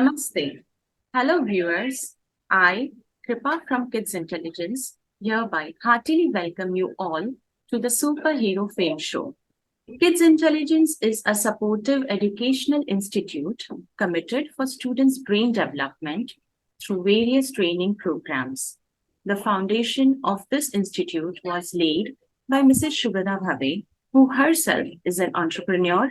Namaste. Hello viewers. I, Kripa from Kids Intelligence, hereby heartily welcome you all to the Superhero Fame Show. Kids Intelligence is a supportive educational institute committed for students' brain development through various training programs. The foundation of this institute was laid by Mrs. Shubhada Bhave, who herself is an entrepreneur,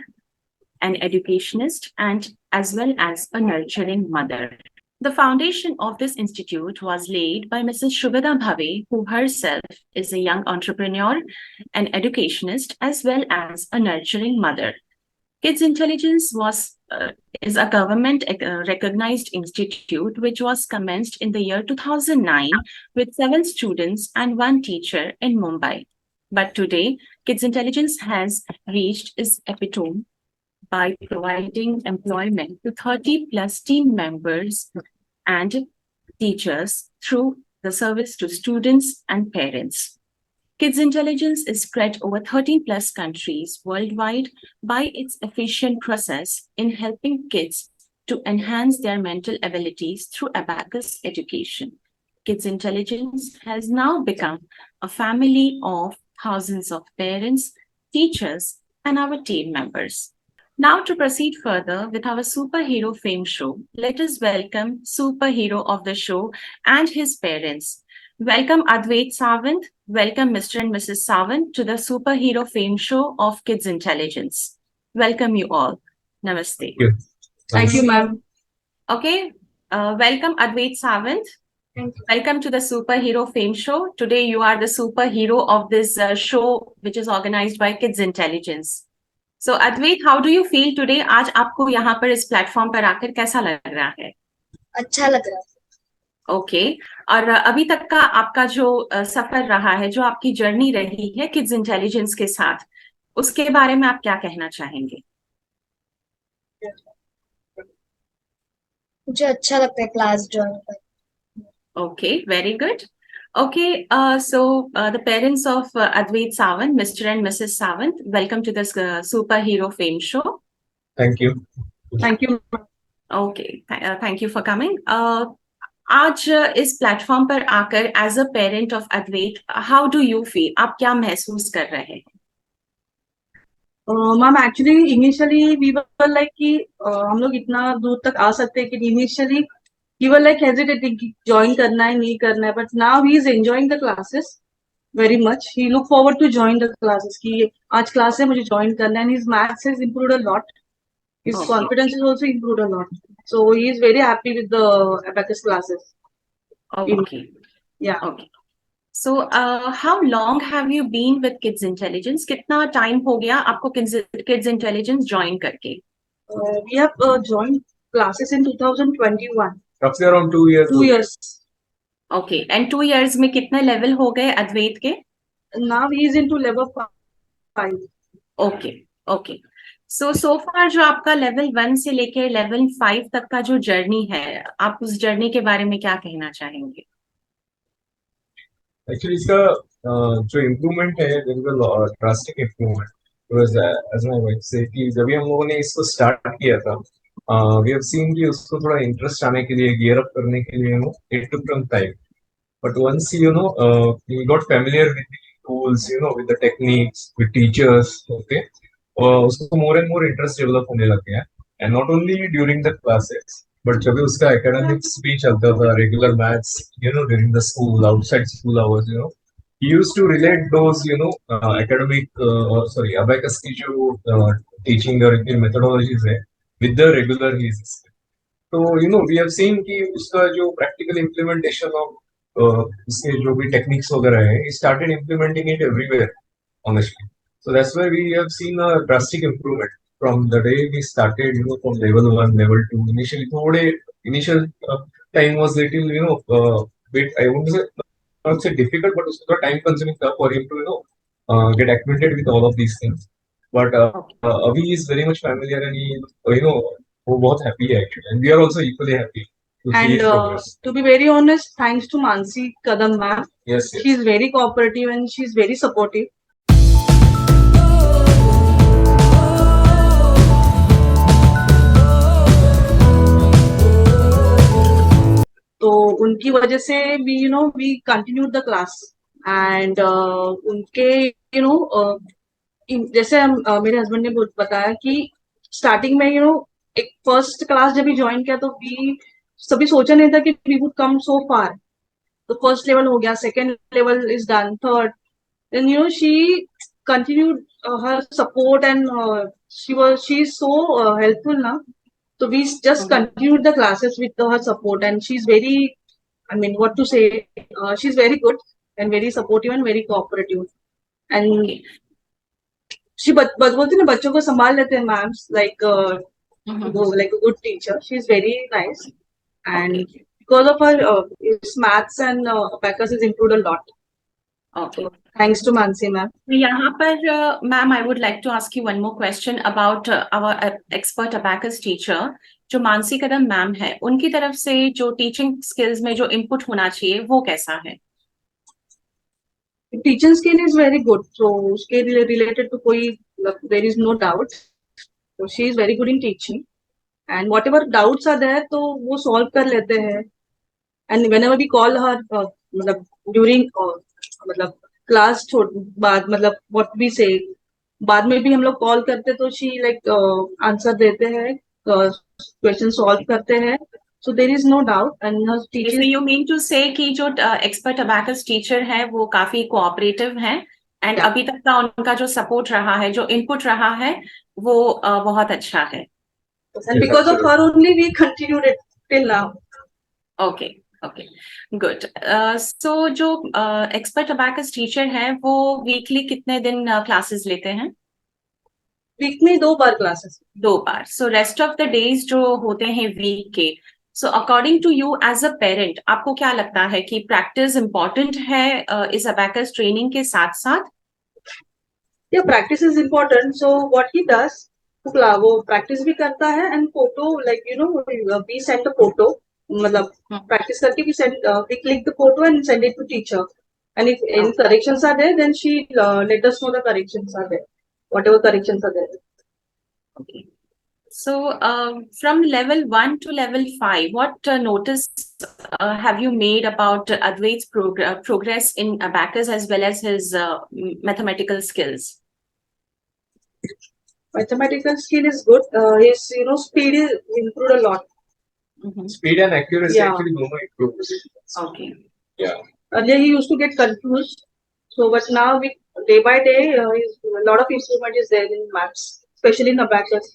an educationist, and as well as a nurturing mother. The foundation of this institute was laid by Mrs. Shubhada Bhave, who herself is a young entrepreneur, an educationist, as well as a nurturing mother. Kids Intelligence is a government recognized institute which was commenced in the year 2009 with 7 students and 1 teacher in Mumbai. But today, Kids Intelligence has reached its epitome by providing employment to 30 plus team members and teachers through the service to students and parents. Kids Intelligence is spread over 13 plus countries worldwide by its efficient process in helping kids to enhance their mental abilities through Abacus education. Kids Intelligence has now become a family of thousands of parents, teachers, and our team members. Now to proceed further with our Superhero Fame Show, let us welcome Superhero of the show and his parents. Welcome Advait Sawant, welcome Mr. and Mrs. Sawant to the Superhero Fame Show of Kids Intelligence. Welcome you all. Namaste. Thank you, ma'am. Okay, welcome Advait Sawant. Welcome to the Superhero Fame Show. Today you are the superhero of this show which is organized by Kids Intelligence. So Advait, how do you feel today? आज आपको यहाँ पर इस platform पर आकर कैसा लग रहा है? अच्छा लग रहा है। ओके, और अभी तक का आपका जो सफर रहा है, जो आपकी जर्नी रही है किड्स इंटेलिजेंस के साथ, उसके बारे में आप क्या कहना चाहेंगे? मुझे अच्छा लगता है क्लास ज्वाइन कर। Okay, very good. Okay, so the parents of Advait Sawant, Mr. and Mrs. Sawant, welcome to this Superhero Fame Show. Thank you. Thank you. Okay, thank you for coming. आज इस platform पर आकर as a parent of Advait, how do you feel? आप क्या महसूस कर रहे हैं? Ma'am actually initially we were like कि हम लोग इतना दूर तक आ सकते हैं कि initially he was like hesitating कि join करना है नहीं करना है, but now he is enjoying the classes very much. He look forward to join the classes कि आज क्लास है मुझे join करना है, and his maths has improved a lot. His confidence is also improved a lot. So he is very happy with the Abacus classes. Okay. Yeah. Okay. So how long have you been with Kids Intelligence? कितना time हो गया आपको Kids Intelligence join करके? We have joined classes in 2021. Roughly around 2 years. 2 years. Okay. And 2 years में कितने level हो गए अद्वैत के? Now he is into level 5. Okay. Okay. So far जो आपका level 1 से लेके level 5 तक का जो जर्नी है, आप उस जर्नी के बारे में क्या कहना चाहेंगे? Actually, इसका जो improvement है, there is a drastic improvement. Because as my wife said कि जब भी हम लोगों ने इसको start किया था, we have seen कि उसको थोड़ा interest आने के लिए, gear up करने के लिए, it took some time. But once we got familiar with the tools, with the techniques, with teachers, okay, उसको more and more interest develop होने लग गया. And not only during the classes, but जब भी उसका academics भी चलता था, regular maths, during the school, outside school hours, he used to relate those, academic, Abacus की जो teaching और methodologies है, with the regular his. So, we have seen कि उसका जो practical implementation of उसके जो भी techniques वगैरह है, he started implementing it everywhere, honestly. So that's why we have seen a drastic improvement from the day we started, from level 1, level 2. Initial time was little, bit, I wouldn't say, not say difficult, but it was time consuming for him to, get acquainted with all of these things. But Avi is very much familiar and he, वो बहुत happy है actually, and we are also equally happy to see his progress. To be very honest, thanks to Mansi Kadam ma'am, Yes. she is very cooperative and she is very supportive. तो उनकी वजह से we continued the class and उनके जैसे मेरे husband ने बताया कि स्टार्टिंग में एक फर्स्ट क्लास जब भी ज्वाइन किया तो वी सभी सोचा नहीं था कि वी वुड कम सो फार। तो फर्स्ट लेवल हो गया, second level is done, third, then she continued her support and she's so helpful now. So we just Mhm. continued the classes with her support and she's very, I mean, what to say, she's very good and very supportive and very cooperative and Okay. she बोलती ना बच्चों को संभाल लेते हैं ma'am's like Mhm. like a good teacher. She's very nice and Okay. because of her his maths and Abacus is improved a lot. Okay. So thanks to Mansi ma'am. यहाँ पर ma'am I would like to ask you one more question about our expert abacus teacher जो मानसी कदम ma'am है, उनकी तरफ से जो teaching skills में जो इनपुट होना चाहिए वो कैसा है? Teaching skill is very good, so उसके related to कोई there is no doubt. So she is very good in teaching and whatever doubts are there तो वो solve कर लेते हैं and whenever we call her मतलब during मतलब class बाद मतलब what we say बाद में भी हम लोग कॉल करते तो she like आंसर देते हैं, क्वेश्चन सॉल्व करते हैं, so there is no doubt and her teaching. You mean to say कि जो एक्सपर्ट अबैकस टीचर है वो काफी कोऑपरेटिव हैं एंड Yeah. अभी तक का उनका जो सपोर्ट रहा है, जो इनपुट रहा है वो बहुत अच्छा है. And because of her only we continued it till now. Okay okay good. So जो एक्सपर्ट अबैकस टीचर है वो वीकली कितने दिन क्लासेस लेते हैं? वीक में 2 बार क्लासेस. 2 बार. So rest of the days जो होते हैं वीक के, so according to you as a parent आपको क्या लगता है कि प्रैक्टिस इंपॉर्टेंट है इस अबैकस ट्रेनिंग के साथ साथ? Yeah, practice is important. So what he does, वो practice भी करता है and photo like we send a photo, मतलब practice करके we click the photo and send it to teacher. And if any corrections are there, then she let us know the corrections are there, whatever corrections are there. Okay. So from level 1 to level 5, what notice have you made about Advait's progress in Abacus as well as his mathematical skills? Mathematical skill is good. His speed is improved a lot. Speed and accuracy Yeah. actually दोनों improve. Okay. Yeah. Earlier he used to get confused, so but now we day by day a lot of improvement is there in maths, especially in Abacus.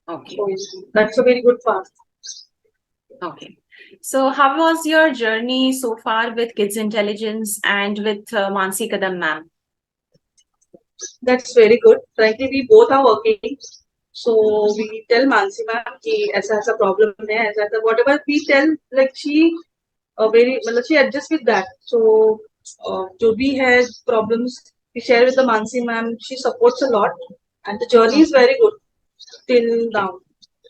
Okay. So that's a very good part. Okay. So how was your journey so far with Kids Intelligence and with Mansi Kadam ma'am? That's very good. Frankly, we both are working. So we tell Mansi ma'am कि ऐसा ऐसा problem है, ऐसा ऐसा whatever we tell, like she मतलब she adjusts with that. So जो भी है problems we share with the Mansi ma'am. She supports a lot, and the journey is very good till now.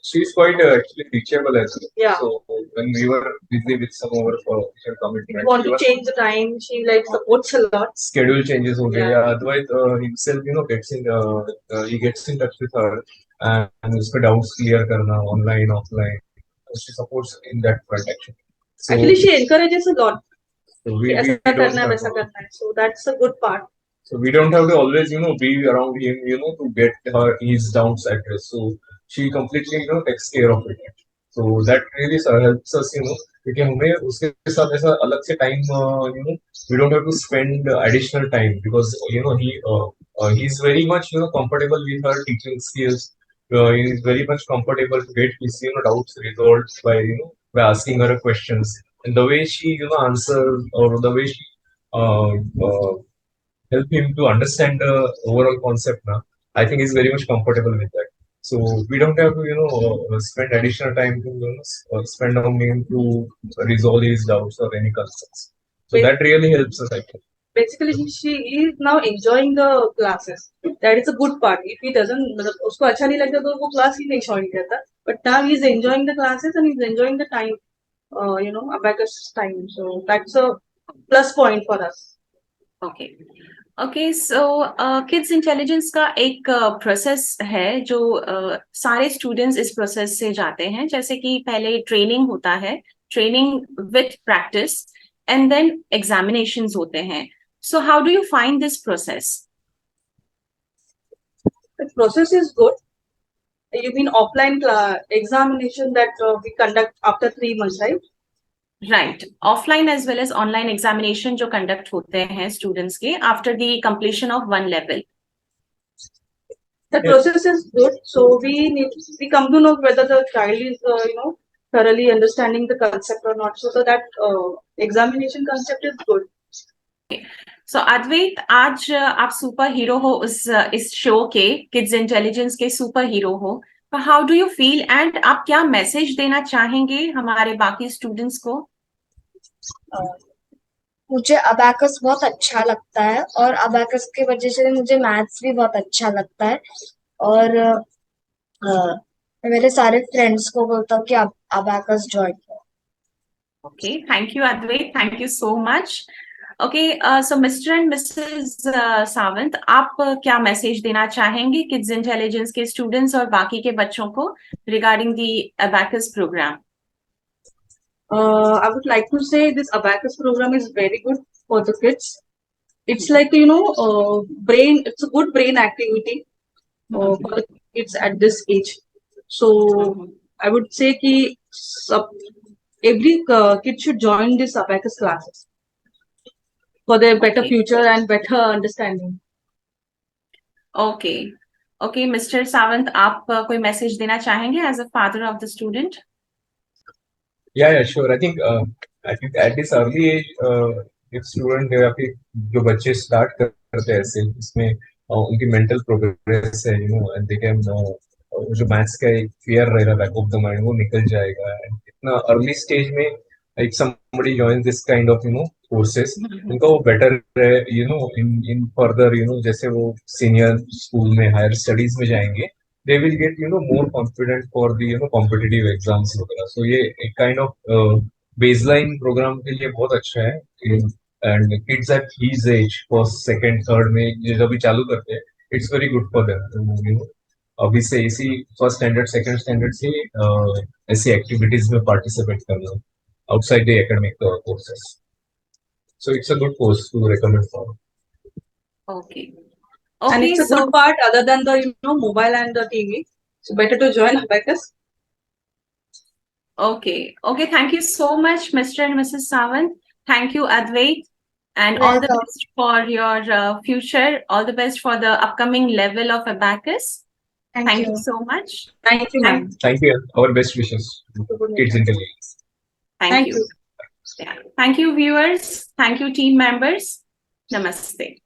She's quite actually teachable as well. Yeah. So when we were busy with some of our official commitments, We want to change the time. She like supports a lot. schedule changes हो गए Yeah. या Advait himself gets in he gets in touch with her and उसके doubts clear करना online offline. She supports in that front actually. So, Actually, she encourages a lot. so we ऐसा don't करना है, have वैसा करना है. So that's a good part. So we don't have to always, be around him, to get his doubts addressed. So she completely, takes care of it. So that really helps us, क्योंकि हमें उसके साथ ऐसा अलग से time, we don't have to spend additional time because, he's very much, comfortable with her teaching skills. He's very much comfortable to get his, doubts resolved by asking her questions. And the way she, answers or the way she, help him to understand the overall concept now. I think he's very much comfortable with that. So we don't have to, spend additional time to spend on him to resolve his doubts or any concerns. So that really helps us, I think. Basically, she is now enjoying the classes. That is a good part. If he doesn't, मतलब उसको अच्छा नहीं लगता तो वो class ही नहीं join करता. But now he is enjoying the classes and he's enjoying the time, Abacus time. So that's a plus point for us. Okay. Okay. So kids intelligence का एक प्रोसेस है जो सारे स्टूडेंट्स इस प्रोसेस से जाते हैं. जैसे कि पहले ट्रेनिंग होता है training with practice, and then examinations होते हैं. So how do you find this process? The process is good. You mean offline examination that we conduct after 3 months, right? Right. Offline as well as online examination जो conduct होते हैं students के after the completion of one level. The process is good. So we come to know whether the child is thoroughly understanding the concept or not. So that examination concept is good. So Advait, आज आप super hero हो इस show के kids intelligence के super hero हो. But how do you feel and आप क्या message देना चाहेंगे हमारे बाकी स्टूडेंट्स को? मुझे अबैकस बहुत अच्छा लगता है और अबैकस की वजह से मुझे मैथ्स भी बहुत अच्छा लगता है और मैं मेरे सारे फ्रेंड्स को बोलता हूँ कि आप अबैकस ज्वाइन करो. Okay, thank you Advait, thank you so much. Okay, so Mr. and Mrs. Sawant, आप क्या मैसेज देना चाहेंगे किड्स इंटेलिजेंस के स्टूडेंट्स और बाकी के बच्चों को regarding the Abacus program? I would like to say this Abacus program is very good for the kids. It's like brain. It's a good brain activity for the kids at this age. So I would say that every kid should join this Abacus classes for their better future and better understanding. Okay, okay, Mr. Sawant, आप कोई message देना चाहेंगे as a father of the student? Yeah, sure. I think at this early age, if student या फिर जो बच्चे start करते हैं ऐसे इसमें उनकी mental progress है, and they can जो maths का एक fear रहेगा back of the mind वो निकल जाएगा. And इतना early stage में if somebody joins this kind of courses, उनका वो better है, in further जैसे वो senior school में higher studies में जाएंगे, they will get more confident for the competitive exams वगैरह. So ये एक kind of baseline program के लिए बहुत अच्छा है. And kids at his age, first, second, third में ये जब भी चालू करते हैं, it's very good for them. अभी से इसी first standard, second standard से ऐसी activities में participate करना outside the academic courses. So it's a good course to recommend for. Okay. And it's a good part other than the mobile and the TV. So better to join Abacus. Okay. Thank you so much, Mr. and Mrs. Sawant. Thank you, Advait, and all the best for your future. All the best for the upcoming level of Abacus. Thank you so much. Thank you, ma'am. Thank you. Our best wishes. Kids Intelligence. Thank you. Yeah. Thank you, viewers. Thank you, team members. Namaste.